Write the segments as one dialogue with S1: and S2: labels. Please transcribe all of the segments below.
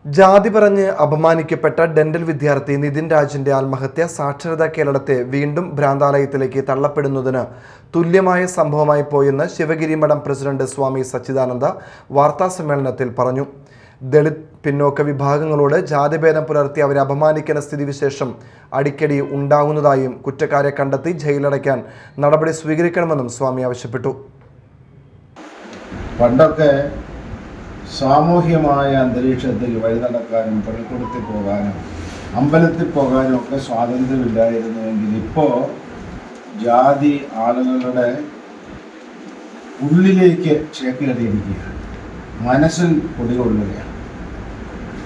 S1: ജാതി പറഞ്ഞ് അപമാനിക്കപ്പെട്ട ഡെന്റൽ വിദ്യാർത്ഥി നിതിൻ രാജിന്റെ ആത്മഹത്യ സാക്ഷരതാ കേരളത്തെ വീണ്ടും ഭ്രാന്താലയത്തിലേക്ക് തള്ളപ്പെടുന്നതിന് തുല്യമായ സംഭവമായി പോയെന്ന് ശിവഗിരി മഠം പ്രസിഡന്റ് സ്വാമി സച്ചിദാനന്ദ വാർത്താസമ്മേളനത്തിൽ പറഞ്ഞു. ദളിത് പിന്നോക്ക വിഭാഗങ്ങളോട് ജാതിഭേദം പുലർത്തി അവരെ അപമാനിക്കുന്ന സ്ഥിതിവിശേഷം അടിക്കടി ഉണ്ടാകുന്നതായും കുറ്റക്കാരെ കണ്ടെത്തി ജയിലടയ്ക്കാൻ നടപടി സ്വീകരിക്കണമെന്നും സ്വാമി ആവശ്യപ്പെട്ടു.
S2: പണ്ടൊക്കെ സാമൂഹ്യമായ അന്തരീക്ഷത്തിൽ വഴിനടക്കാനും പള്ളിക്കൂടത്തിൽ പോകാനും അമ്പലത്തിൽ പോകാനും ഒക്കെ സ്വാതന്ത്ര്യമില്ലായിരുന്നുവെങ്കിൽ ഇപ്പോൾ ജാതി ആളുകളുടെ ഉള്ളിലേക്ക് ചേക്കേറിയിരിക്കുകയാണ്, മനസ്സിൽ കുടികൊള്ളുകയാണ്.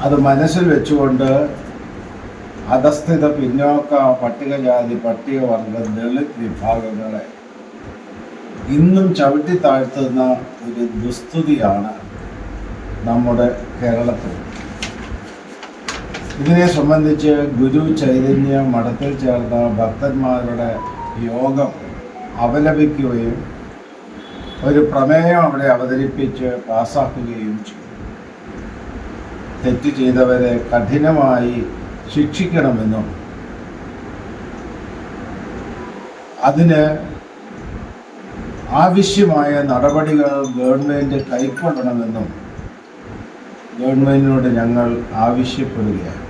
S2: അത് മനസ്സിൽ വെച്ചുകൊണ്ട് അധസ്ഥിത പിന്നോക്ക പട്ടികജാതി പട്ടികവർഗ ദളിത് വിഭാഗങ്ങളെ ഇന്നും ചവിട്ടി താഴ്ത്തുന്ന ഒരു ദുസ്ഥിതിയാണ് നമ്മുടെ കേരളത്തിൽ. ഇതിനെ സംബന്ധിച്ച് ഗുരു ചൈതന്യ മഠത്തിൽ ചേർന്ന ഭക്തന്മാരുടെ യോഗം അപലപിക്കുകയും ഒരു പ്രമേയം അവിടെ അവതരിപ്പിച്ച് പാസാക്കുകയും ചെയ്തു. തെറ്റ് ചെയ്തവരെ കഠിനമായി ശിക്ഷിക്കണമെന്നും അതിന് ആവശ്യമായ നടപടികൾ ഗവൺമെൻറ് കൈക്കൊള്ളണമെന്നും ഗവൺമെൻറ്റിനോട് ഞങ്ങൾ ആവശ്യപ്പെടുകയാണ്.